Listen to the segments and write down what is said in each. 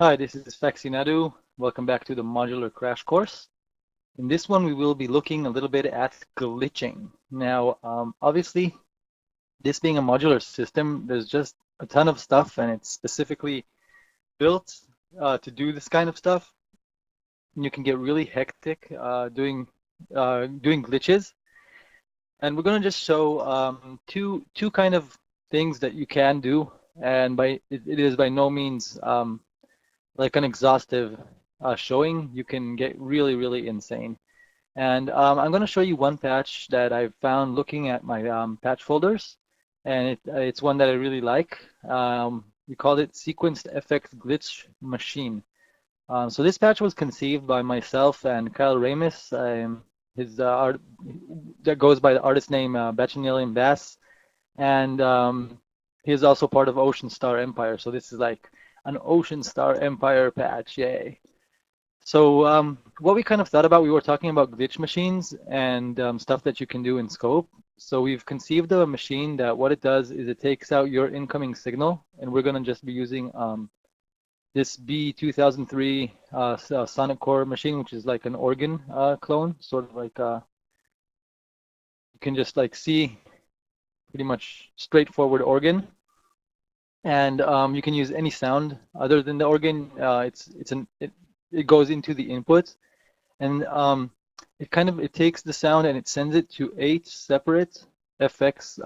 Hi, this is Faxi Nadu. Welcome back to the Modular Crash Course. In this one, we will be looking a little bit at glitching. Now, obviously, this being a modular system, there's just a ton of stuff, and it's specifically built to do this kind of stuff. And you can get really hectic doing glitches. And we're going to just show two kind of things that you can do. And it is by no means like an exhaustive showing. You can get really, really insane. And I'm going to show you one patch that I've found looking at my patch folders, and it's one that I really like. We called it Sequenced FX Glitch Machine. So this patch was conceived by myself and Kyle Ramis. His art that goes by the artist name Bachanillion Bass, and he is also part of Ocean Star Empire. So this is like an Ocean Star Empire patch, yay! So what we kind of thought about, we were talking about glitch machines and stuff that you can do in scope. So we've conceived of a machine that what it does is it takes out your incoming signal, and we're going to just be using this B2003 Sonic Core machine, which is like an organ clone, sort of like you can just like see pretty much straightforward organ. And you can use any sound other than the organ. It goes into the input, and it takes the sound and it sends it to 8 separate FX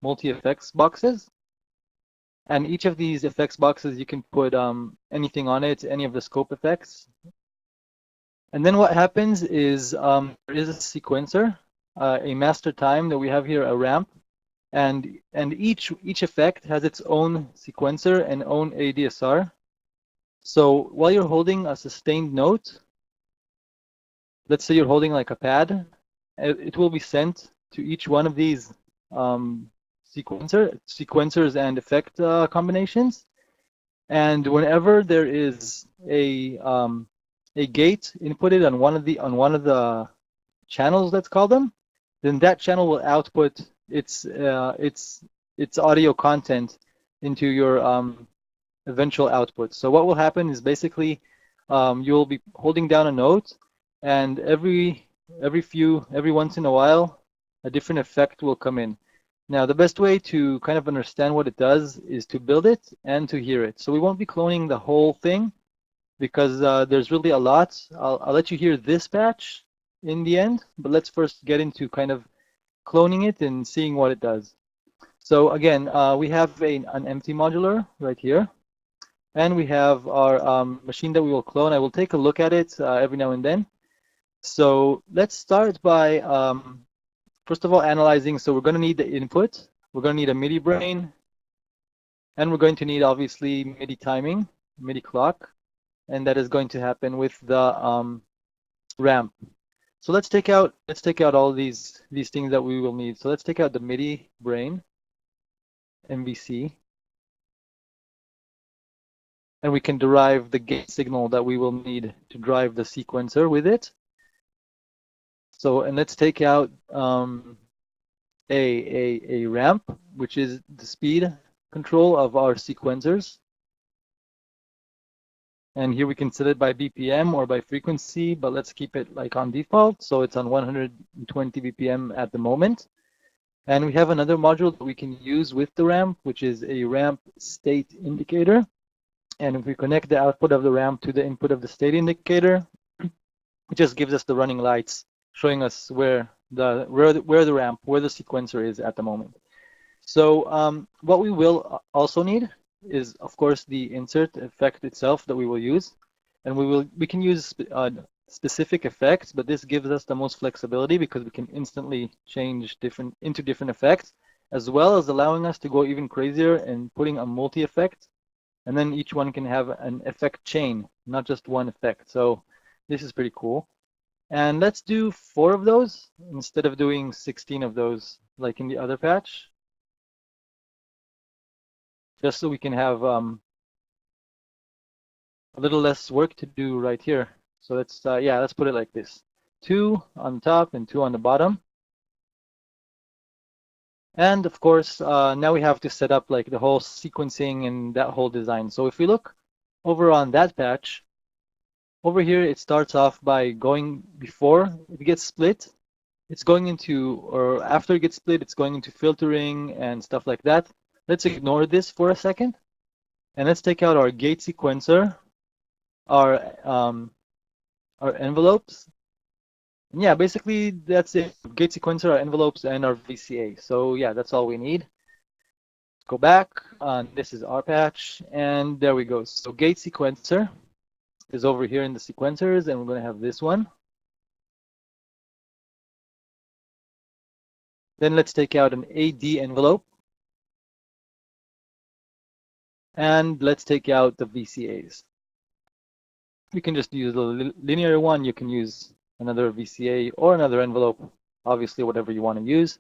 multi-effects boxes. And each of these effects boxes, you can put anything on it, any of the scope effects. And then what happens is there is a sequencer, a master time that we have here, a ramp, and each effect has its own sequencer and own ADSR. So while you're holding a sustained note, let's say you're holding like a pad, it will be sent to each one of these sequencers and effect combinations. And whenever there is a gate inputted on one of the channels, let's call them, then that channel will output its audio content into your eventual output. So what will happen is basically you'll be holding down a note, and every once in a while, a different effect will come in. Now, the best way to kind of understand what it does is to build it and to hear it. So we won't be cloning the whole thing because there's really a lot. I'll let you hear this patch in the end, but let's first get into kind of cloning it and seeing what it does. So again, we have an empty modular right here, and we have our machine that we will clone. I will take a look at it every now and then. So let's start by first of all analyzing. So we're going to need the input. We're going to need a MIDI brain, and we're going to need obviously MIDI timing, MIDI clock, and that is going to happen with the ramp. So let's take out all these things that we will need. So let's take out the MIDI brain, MVC, and we can derive the gate signal that we will need to drive the sequencer with it. So, and let's take out a ramp, which is the speed control of our sequencers. And here we can set it by BPM or by frequency, but let's keep it like on default. So it's on 120 BPM at the moment. And we have another module that we can use with the ramp, which is a ramp state indicator. And if we connect the output of the ramp to the input of the state indicator, it just gives us the running lights, showing us where the sequencer is at the moment. So what we will also need is, of course, the insert effect itself that we will use, and we can use specific effects, but this gives us the most flexibility because we can instantly change into different effects, as well as allowing us to go even crazier and putting a multi-effect, and then each one can have an effect chain, not just one effect. So this is pretty cool. And let's do 4 of those instead of doing 16 of those like in the other patch, just so we can have a little less work to do right here. So let's put it like this: 2 on top and 2 on the bottom. And of course, now we have to set up like the whole sequencing and that whole design. So if we look over on that patch, over here it starts off by going before it gets split. It's going into, or after it gets split, it's going into filtering and stuff like that. Let's ignore this for a second. And let's take out our gate sequencer, our envelopes. And yeah, basically that's it. Gate sequencer, our envelopes, and our VCA. So yeah, that's all we need. Go back. This is our patch, and there we go. So gate sequencer is over here in the sequencers, and we're going to have this one. Then let's take out an AD envelope. And let's take out the VCAs. You can just use a linear one. You can use another VCA or another envelope, obviously whatever you want to use.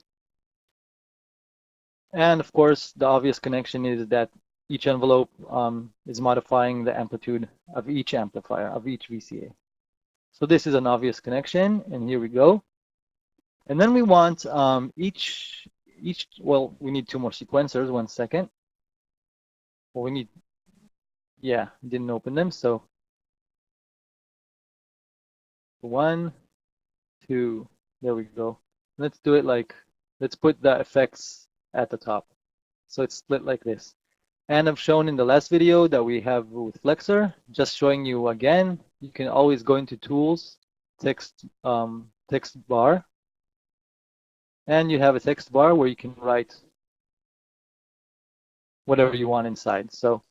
And of course, the obvious connection is that each envelope is modifying the amplitude of each amplifier, of each VCA. So this is an obvious connection, and here we go. And then we want well, we need two more sequencers, 1 second. Well, we need, yeah, didn't open them, so 1, 2, there we go. Let's do it like, let's put the effects at the top. So it's split like this. And I've shown in the last video that we have with Flexor, just showing you again, you can always go into Tools, text bar, and you have a text bar where you can write whatever you want inside. So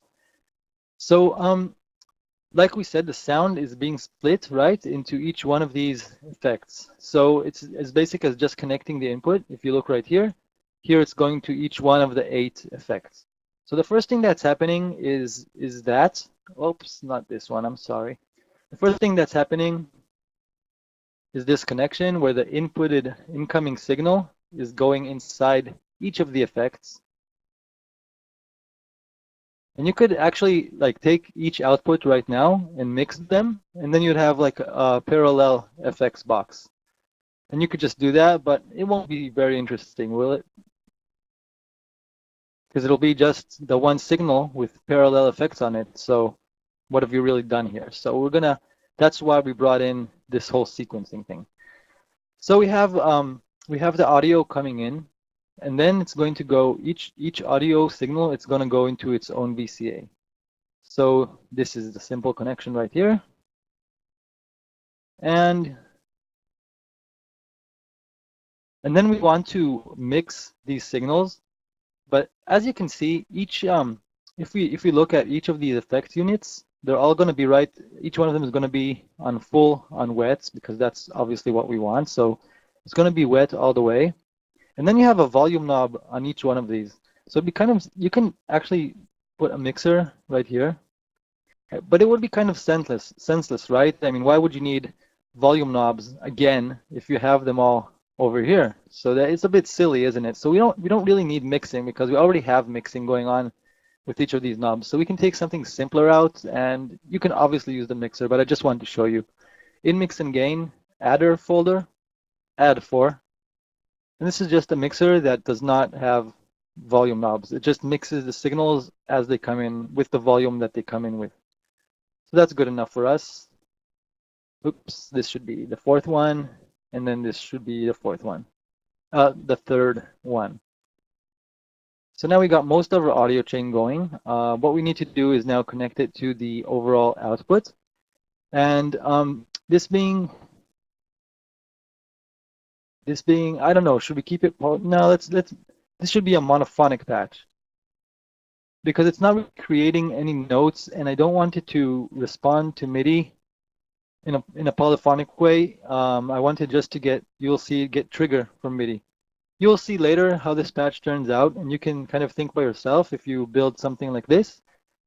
like we said, the sound is being split, right, into each one of these effects. So it's as basic as just connecting the input. If you look right here, it's going to each one of the 8 effects. So the first thing that's happening is that, oops, not this one, I'm sorry. The first thing that's happening is this connection where the inputted incoming signal is going inside each of the effects. And you could actually like take each output right now and mix them, and then you'd have like a parallel FX box. And you could just do that, but it won't be very interesting, will it? Because it'll be just the one signal with parallel effects on it. So what have you really done here? So that's why we brought in this whole sequencing thing. So we have the audio coming in. And then it's going to go, each audio signal, it's going to go into its own VCA. So this is the simple connection right here. And then we want to mix these signals. But as you can see, each if we look at each of these effect units, they're all going to be right. Each one of them is going to be on wet, because that's obviously what we want. So it's going to be wet all the way. And then you have a volume knob on each one of these. So it'd be kind of, you can actually put a mixer right here, but it would be kind of senseless, right? I mean, why would you need volume knobs again if you have them all over here? So that it's a bit silly, isn't it? So we don't really need mixing, because we already have mixing going on with each of these knobs. So we can take something simpler out, and you can obviously use the mixer, but I just wanted to show you. In mix and gain, adder folder, add 4. And this is just a mixer that does not have volume knobs. It just mixes the signals as they come in with the volume that they come in with. So that's good enough for us. Oops, this should be the 4th one, and then this should be the 4th one, the 3rd one. So now we got most of our audio chain going. What we need to do is now connect it to the overall output. And this being, I don't know, should we keep it? No, this should be a monophonic patch, because it's not really creating any notes, and I don't want it to respond to MIDI in a polyphonic way. I wanted just to get trigger from MIDI. You'll see later how this patch turns out, and you can kind of think by yourself. If you build something like this,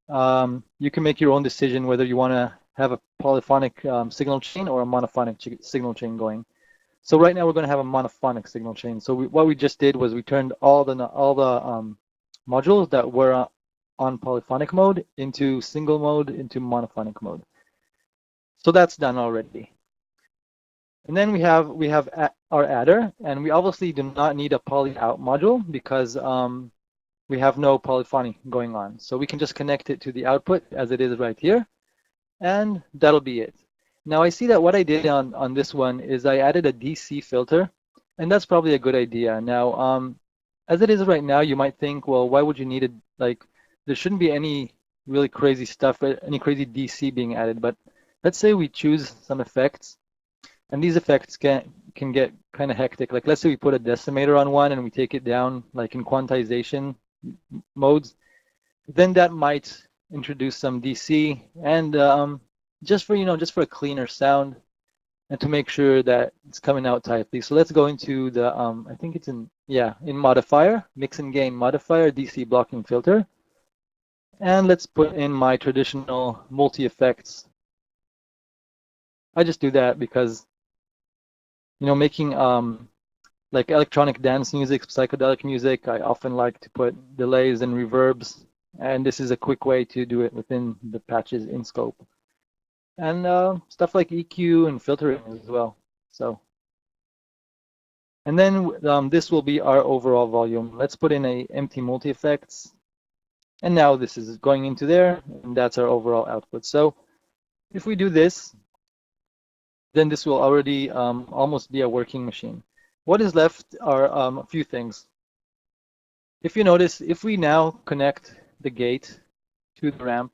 you can make your own decision whether you want to have a polyphonic signal chain or a monophonic signal chain going. So right now we're going to have a monophonic signal chain. So what we just did was we turned all the modules that were on polyphonic mode into single mode, into monophonic mode. So that's done already. And then we have our adder, and we obviously do not need a poly out module, because we have no polyphony going on. So we can just connect it to the output as it is right here, and that'll be it. Now I see that what I did on this one is I added a DC filter, and that's probably a good idea. Now, as it is right now, you might think, well, why would you need it? Like, there shouldn't be any really crazy stuff, any crazy DC being added. But let's say we choose some effects, and these effects can get kind of hectic. Like, let's say we put a decimator on one and we take it down, like in quantization modes, then that might introduce some DC, and just for a cleaner sound and to make sure that it's coming out tightly. So let's go into the I think it's in modifier, mix and gain modifier, DC blocking filter, and let's put in my traditional multi effects. I just do that because making like electronic dance music, psychedelic music, I often like to put delays and reverbs, and this is a quick way to do it within the patches in scope. And stuff like EQ and filtering as well. So, and then this will be our overall volume. Let's put in a empty multi-effects, and now this is going into there, and that's our overall output. So if we do this, then this will already almost be a working machine. What is left are a few things. If you notice, if we now connect the gate to the ramp,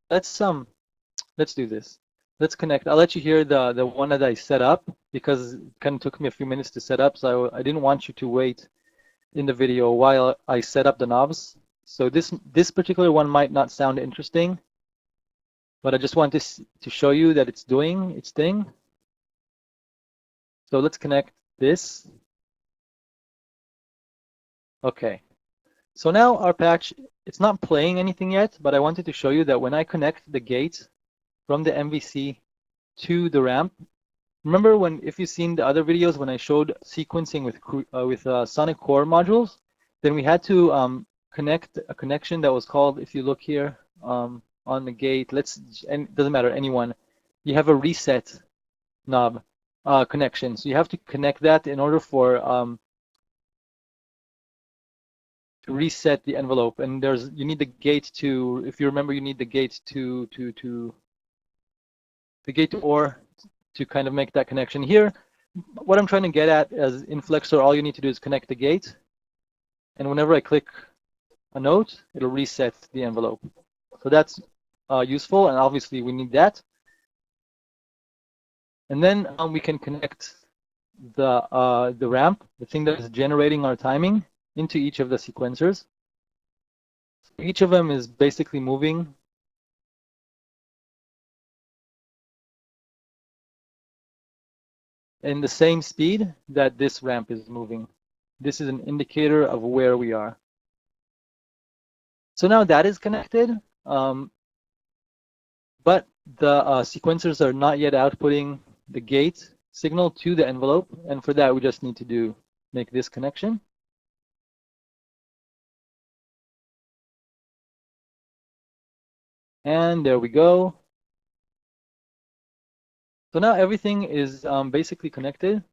let's do this. Let's connect. I'll let you hear the one that I set up because it kind of took me a few minutes to set up, so I didn't want you to wait in the video while I set up the knobs. So this particular one might not sound interesting, but I just want to show you that it's doing its thing. So let's connect this. Okay. So now our patch, it's not playing anything yet, but I wanted to show you that when I connect the gate from the MVC to the ramp, remember if you've seen the other videos when I showed sequencing with Sonic Core modules, then we had to connect a connection that was called, if you look here on the gate, and it doesn't matter, anyone, you have a reset knob connection. So you have to connect that in order for to reset the envelope, and you need the gate to, if you remember, you need the gate to OR to kind of make that connection. Here, what I'm trying to get at as in Flexor, all you need to do is connect the gate, and whenever I click a note, it'll reset the envelope. So that's useful, and obviously we need that. And then we can connect the ramp, the thing that is generating our timing, into each of the sequencers. Each of them is basically moving in the same speed that this ramp is moving. This is an indicator of where we are. So now that is connected, but the sequencers are not yet outputting the gate signal to the envelope, and for that we just need to make this connection. And there we go. So now everything is basically connected.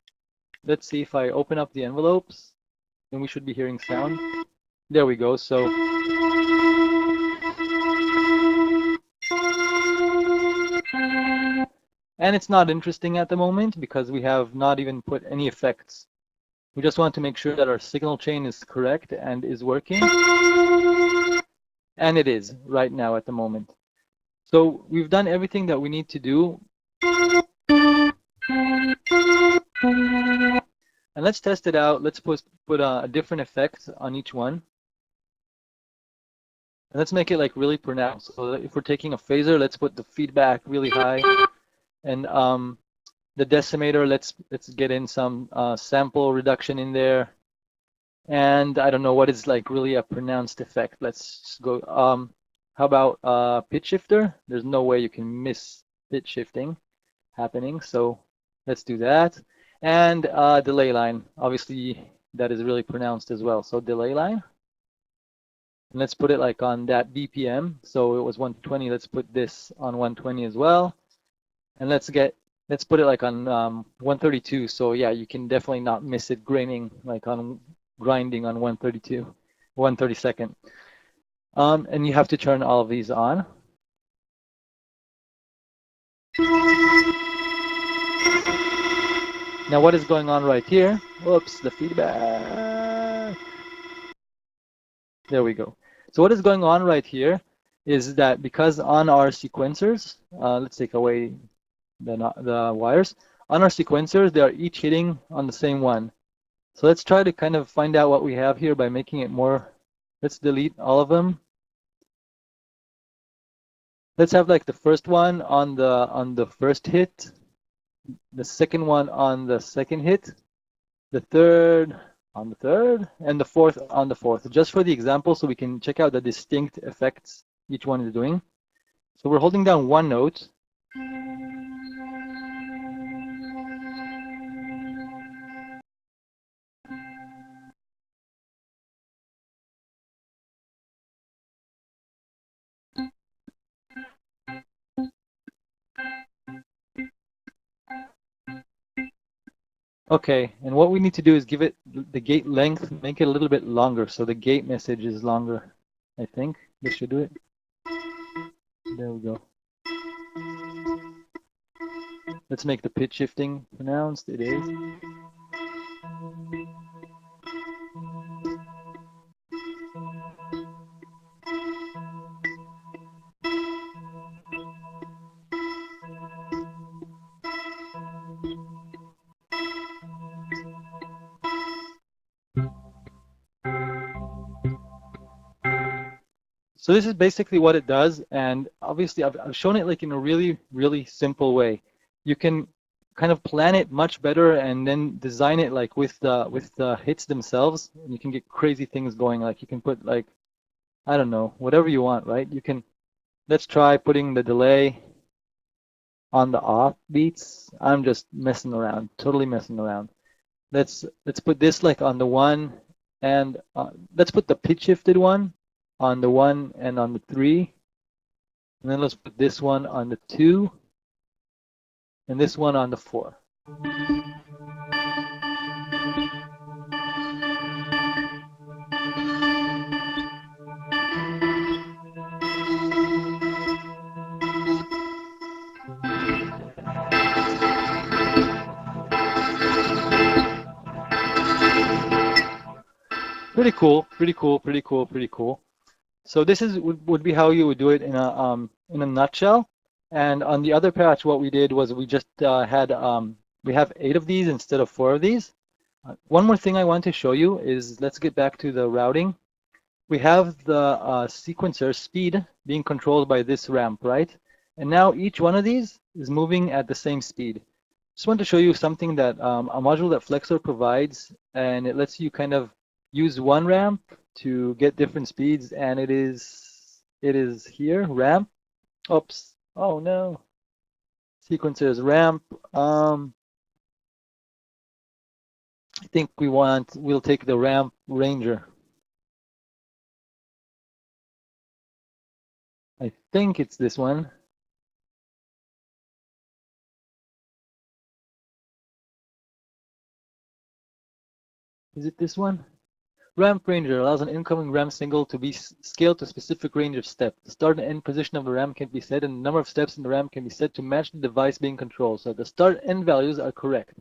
Let's see if I open up the envelopes, then we should be hearing sound. There we go. So and it's not interesting at the moment because we have not even put any effects. We just want to make sure that our signal chain is correct and is working. And it is right now at the moment. So we've done everything that we need to do. And let's test it out. Let's put a different effect on each one. And let's make it like really pronounced. So if we're taking a phaser, let's put the feedback really high. And the decimator, let's get in some sample reduction in there. And I don't know what is like really a pronounced effect. Let's just go. How about pitch shifter? There's no way you can miss pitch shifting happening. So let's do that. And delay line, obviously that is really pronounced as well. So delay line. And let's put it like on that BPM. So it was 120. Let's put this on 120 as well. And let's put it like on 132. So yeah, you can definitely not miss it graining like on grinding on 132 and you have to turn all of these on. Now what is going on right here? Whoops, the feedback. There we go. So what is going on right here is that because on our sequencers, let's take away the wires. On our sequencers, they are each hitting on the same one. So let's try to kind of find out what we have here by making it more. Let's delete all of them. Let's have like the first one on the first hit, the second one on the second hit, the third on the third, and the fourth on the fourth, just for the example so we can check out the distinct effects each one is doing. So we're holding down one note. Okay, and what we need to do is give it the gate length, make it a little bit longer, so the gate message is longer. I think this should do it. There we go. Let's make the pitch shifting pronounced. It is. So this is basically what it does, and obviously I've shown it like in a really, really simple way. You can kind of plan it much better and then design it like with the hits themselves, and you can get crazy things going. Like you can put like, I don't know, whatever you want, right? You can, let's try putting the delay on the off beats. I'm just messing around, totally messing around. Let's put this like on the one, and let's put the pitch shifted one on the 1 and on the 3, and then let's put this one on the 2 and this one on the 4. Pretty cool, pretty cool, pretty cool, pretty cool. So this is would be how you would do it in a nutshell. And on the other patch, what we did was we just we have 8 of these instead of 4 of these. One more thing I want to show you is, let's get back to the routing. We have the sequencer speed being controlled by this ramp, right? And now each one of these is moving at the same speed. Just want to show you something that a module that Flexor provides, and it lets you kind of use one ramp to get different speeds, and it is here, ramp. Oops, oh no. Sequencers ramp. I think we'll take the ramp ranger. I think it's this one. Is it this one? Ramp ranger allows an incoming ramp signal to be scaled to a specific range of steps. The start and end position of the ramp can be set, and the number of steps in the ramp can be set to match the device being controlled, so the start and end values are correct.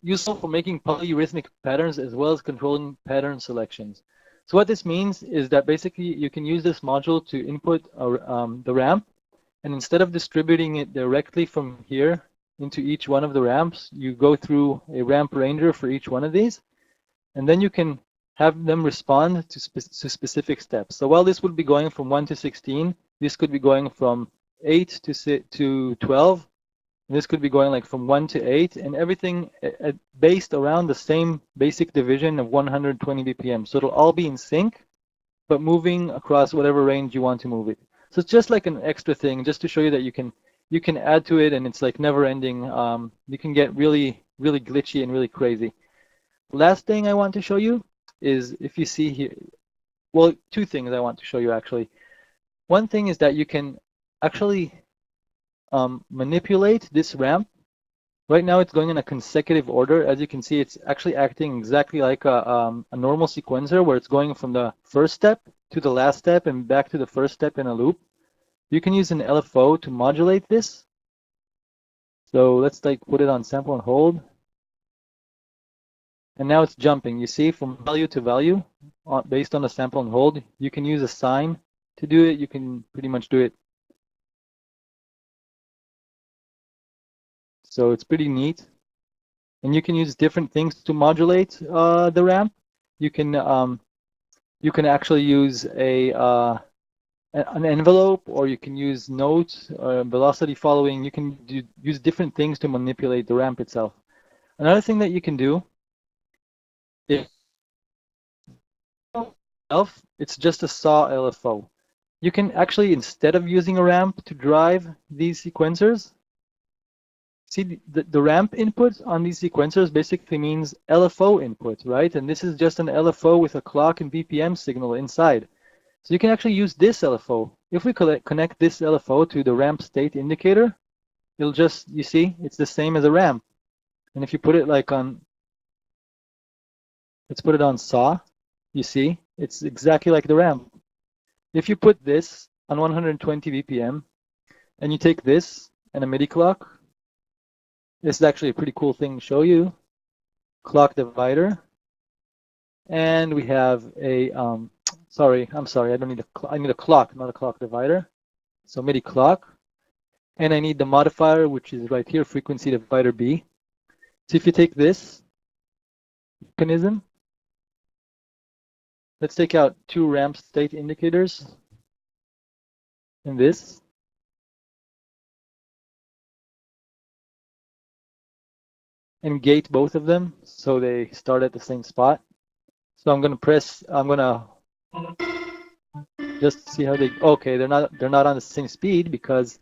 Useful for making polyrhythmic patterns as well as controlling pattern selections. So what this means is that basically you can use this module to input the ramp, and instead of distributing it directly from here into each one of the ramps, you go through a ramp ranger for each one of these, and then you can have them respond to specific steps. So while this would be going from 1 to 16, this could be going from 8 to 12, and this could be going like from 1 to 8, and everything based around the same basic division of 120 BPM. So it'll all be in sync, but moving across whatever range you want to move it. So it's just like an extra thing, just to show you that you can add to it, and it's like never ending. You can get really, really glitchy and really crazy. Last thing I want to show you is, if you see here, well, 2 things I want to show you actually. One thing is that you can actually manipulate this ramp Right now it's going in a consecutive order. As you can see, it's actually acting exactly like a normal sequencer where it's going from the first step to the last step and back to the first step in a loop. You can use an LFO to modulate this. So let's like put it on sample and hold. And now it's jumping. You see, from value to value based on the sample and hold. You can use a sine to do it. You can pretty much do it. So it's pretty neat. And you can use different things to modulate the ramp. You can actually use an envelope, or you can use notes, velocity following. You can use different things to manipulate the ramp itself. Another thing that you can do, if it's just a saw LFO. You can actually, instead of using a ramp to drive these sequencers, see the ramp input on these sequencers basically means LFO input, right? And this is just an LFO with a clock and BPM signal inside. So you can actually use this LFO. If we connect this LFO to the ramp state indicator, it'll just, you see, it's the same as a ramp. And if you put it like on, let's put it on saw, you see, it's exactly like the ramp. If you put this on 120 BPM and you take this and a MIDI clock, this is actually a pretty cool thing to show you. Clock divider. And we have a, I'm sorry, I don't need I need a clock, not a clock divider. So MIDI clock. And I need the modifier, which is right here, frequency divider B. So if you take this mechanism, let's take out two ramp state indicators in this. And gate both of them so they start at the same spot. So I'm going to press, I'm going to just see how they, okay, they're not on the same speed because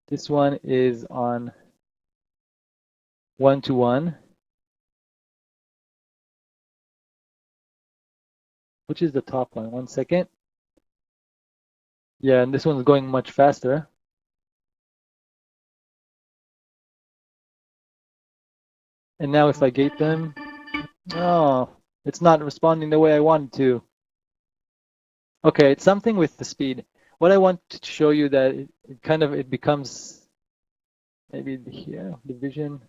this one is on 1-to-1, which is the top one. 1 second. Yeah, and this one's going much faster. And now if I gate them, oh, it's not responding the way I want to. Okay, it's something with the speed. What I want to show you that it becomes maybe here, division.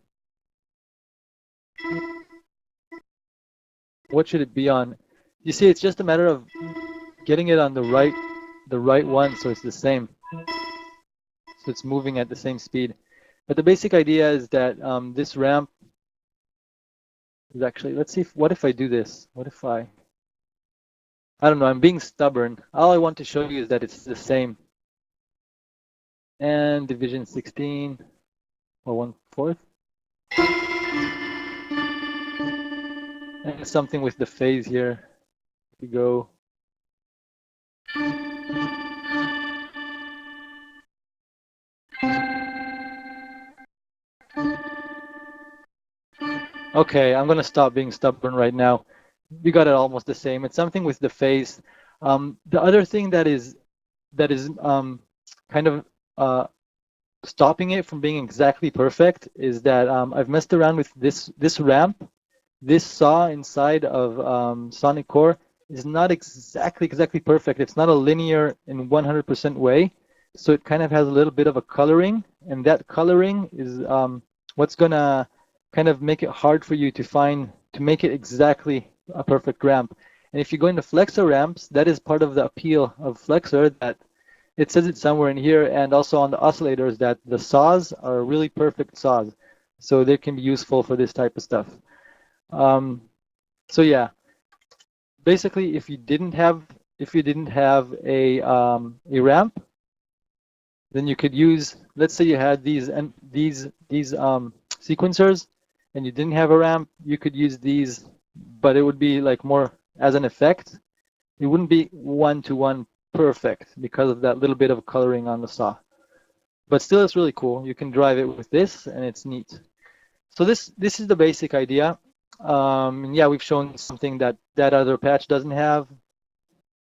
What should it be on? You see, it's just a matter of getting it on the right one so it's the same. So it's moving at the same speed. But the basic idea is that this ramp is actually, let's see, what if I do this? What if I don't know, I'm being stubborn. All I want to show you is that it's the same. And division 16, or 1/4. And something with the phase here. We go. Okay, I'm gonna stop being stubborn right now. We got it almost the same. It's something with the phase. The other thing that is kind of stopping it from being exactly perfect is that I've messed around with this ramp. This saw inside of Sonic Core is not exactly perfect. It's not a linear in 100% way. So it kind of has a little bit of a coloring, and that coloring is what's gonna kind of make it hard for you to make it exactly a perfect ramp. And if you go into flexor ramps, that is part of the appeal of flexor, that it says it somewhere in here, and also on the oscillators, that the saws are really perfect saws. So they can be useful for this type of stuff. So yeah, basically, if you didn't have a ramp, then you could use, let's say you had these sequencers, and you didn't have a ramp, you could use these, but it would be like more as an effect. It wouldn't be 1-to-1 perfect because of that little bit of coloring on the saw. But still, it's really cool. You can drive it with this, and it's neat. So this is the basic idea. Yeah, we've shown something that other patch doesn't have.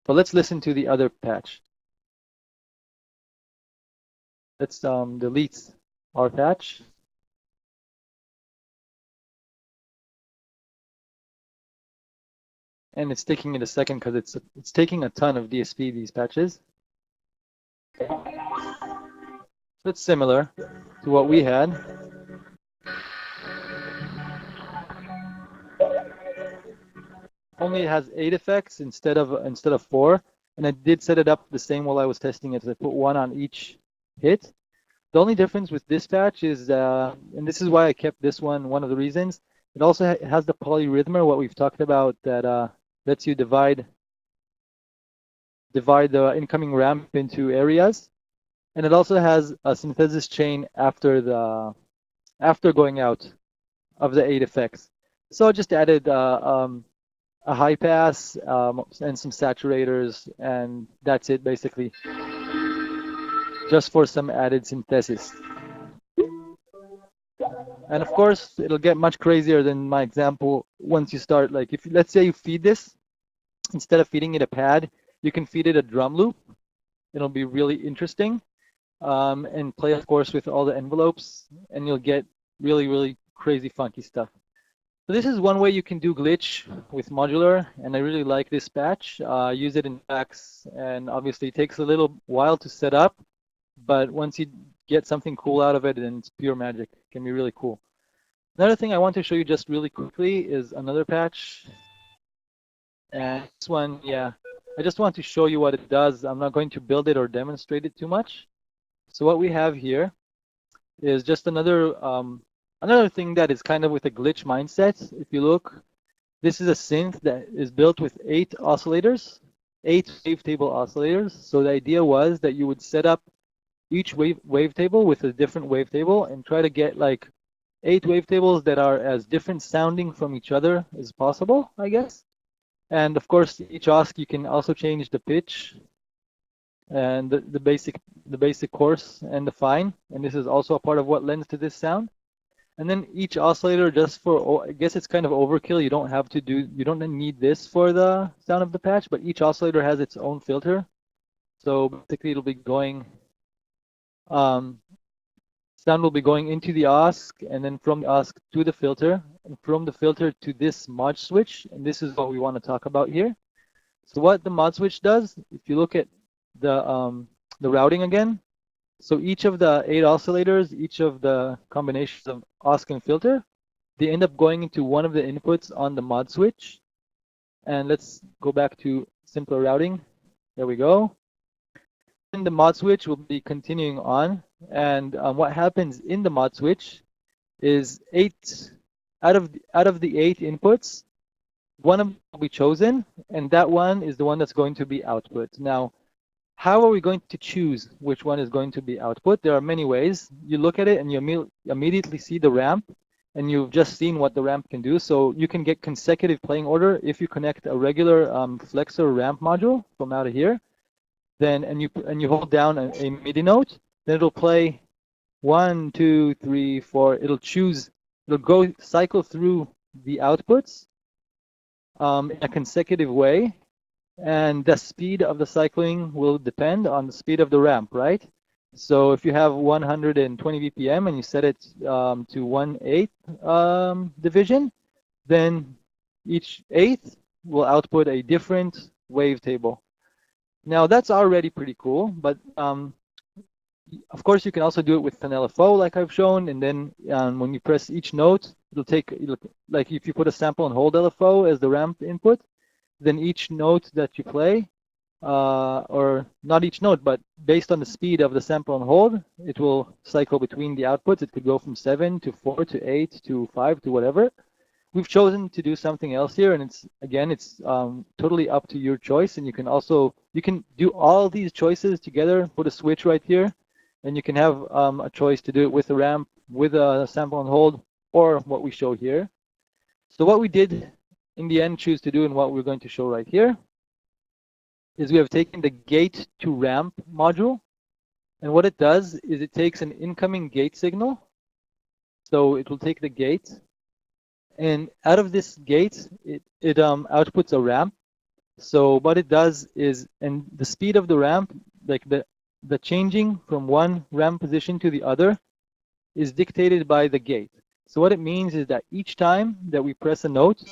But let's listen to the other patch. Let's delete our patch. and it's taking it a second because it's taking a ton of DSP, these patches. So it's similar to what we had. Only it has 8 effects instead of 4, and I did set it up the same while I was testing it. I put one on each hit. The only difference with this patch is, and this is why I kept this one of the reasons, it also has the polyrhythmer, what we've talked about, that lets you divide the incoming ramp into areas, and it also has a synthesis chain after going out of the 8 effects. So I just added a high pass and some saturators, and that's it basically, just for some added synthesis. And of course, it'll get much crazier than my example once you start. Like, if let's say you feed this, instead of feeding it a pad, you can feed it a drum loop. It'll be really interesting, and play, of course, with all the envelopes, and you'll get really, really crazy, funky stuff. So this is one way you can do glitch with Modular, and I really like this patch. Use it in Fax, and obviously it takes a little while to set up, but once you get something cool out of it, then it's pure magic. It can be really cool. Another thing I want to show you just really quickly is another patch. And this one, yeah, I just want to show you what it does. I'm not going to build it or demonstrate it too much. So what we have here is just another thing that is kind of with a glitch mindset. If you look, this is a synth that is built with 8 oscillators, 8 wavetable oscillators. So the idea was that you would set up each wavetable with a different wavetable and try to get like 8 wavetables that are as different sounding from each other as possible, I guess. And of course, each OSC you can also change the pitch and the basic coarse and the fine, and this is also a part of what lends to this sound. And then each oscillator, just for, I guess it's kind of overkill. You don't need this for the sound of the patch, but each oscillator has its own filter. So basically, it'll be going, sound will be going into the OSC, and then from the OSC to the filter, and from the filter to this mod switch, and this is what we want to talk about here. So what the mod switch does, if you look at the routing again, so each of the 8 oscillators, each of the combinations of OSC and filter, they end up going into one of the inputs on the mod switch. And let's go back to simpler routing. There we go. And the mod switch will be continuing on. And what happens in the mod switch is 8 out of the 8 inputs, one of them will be chosen, and that one is the one that's going to be output. Now, how are we going to choose which one is going to be output? There are many ways. You look at it and you immediately see the ramp, and you've just seen what the ramp can do. So you can get consecutive playing order if you connect a regular flexor ramp module from out of here. Then and you hold down a MIDI note, then it'll play 1, 2, 3, 4. It'll go cycle through the outputs in a consecutive way. And the speed of the cycling will depend on the speed of the ramp, right? So if you have 120 BPM and you set it to 1/8 division, then each eighth will output a different wavetable. Now that's already pretty cool, but of course you can also do it with an LFO like I've shown, and then when you press each note, like if you put a sample and hold LFO as the ramp input, then each note that you play, or not each note, but based on the speed of the sample and hold, it will cycle between the outputs. It could go from 7 to 4 to 8 to 5 to whatever. We've chosen to do something else here, and it's totally up to your choice. And you can do all these choices together, put a switch right here, and you can have a choice to do it with a ramp, with a sample and hold, or what we show here. So what we did in the end choose to do, and what we're going to show right here, is we have taken the gate to ramp module, and what it does is it takes an incoming gate signal. So it will take the gate, and out of this gate, it outputs a ramp. So what it does is, and the speed of the ramp, like the changing from one ramp position to the other, is dictated by the gate. So what it means is that each time that we press a note,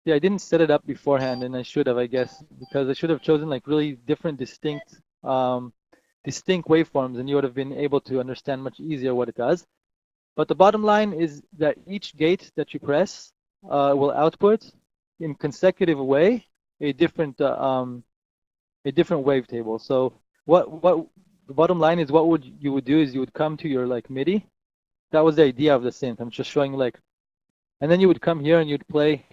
Yeah, I didn't set it up beforehand, and I should have, I guess, because I should have chosen like really different, distinct waveforms, and you would have been able to understand much easier what it does. But the bottom line is that each gate that you press will output in consecutive way a different wavetable. So what the bottom line is, what would you would do is you would come to your like MIDI. That was the idea of the synth. I'm just showing like, and then you would come here and you'd play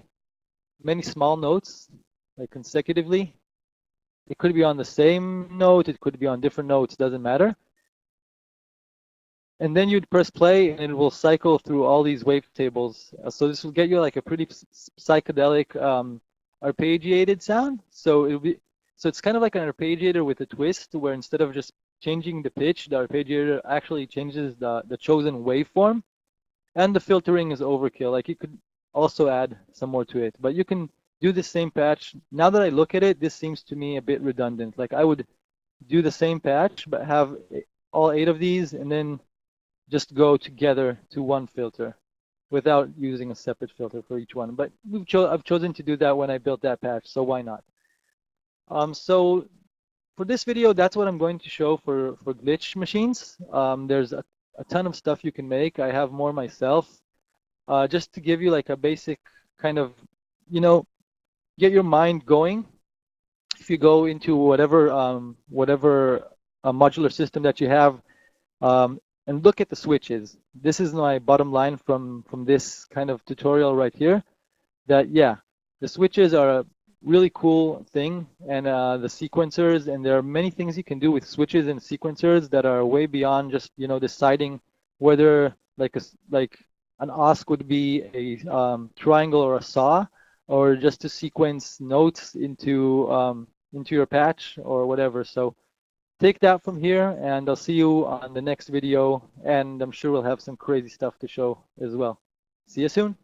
many small notes like consecutively. It could be on the same note, it could be on different notes, doesn't matter. And then you'd press play and it will cycle through all these wavetables. So this will get you like a pretty psychedelic arpeggiated sound. So it's kind of like an arpeggiator with a twist, where instead of just changing the pitch, the arpeggiator actually changes the chosen waveform. And the filtering is overkill. Like you could also add some more to it, but you can do the same patch. Now that I look at it, this seems to me a bit redundant. Like I would do the same patch, but have all 8 of these and then just go together to one filter without using a separate filter for each one. But I've chosen to do that when I built that patch, so why not? So for this video, that's what I'm going to show for glitch machines. There's a ton of stuff you can make. I have more myself. Just to give you like a basic kind of, get your mind going. If you go into whatever modular system that you have, and look at the switches. This is my bottom line from this kind of tutorial right here. That yeah, the switches are a really cool thing, and the sequencers, and there are many things you can do with switches and sequencers that are way beyond just deciding whether like an OSC would be a triangle or a saw, or just to sequence notes into your patch or whatever. So take that from here, and I'll see you on the next video, and I'm sure we'll have some crazy stuff to show as well. See you soon.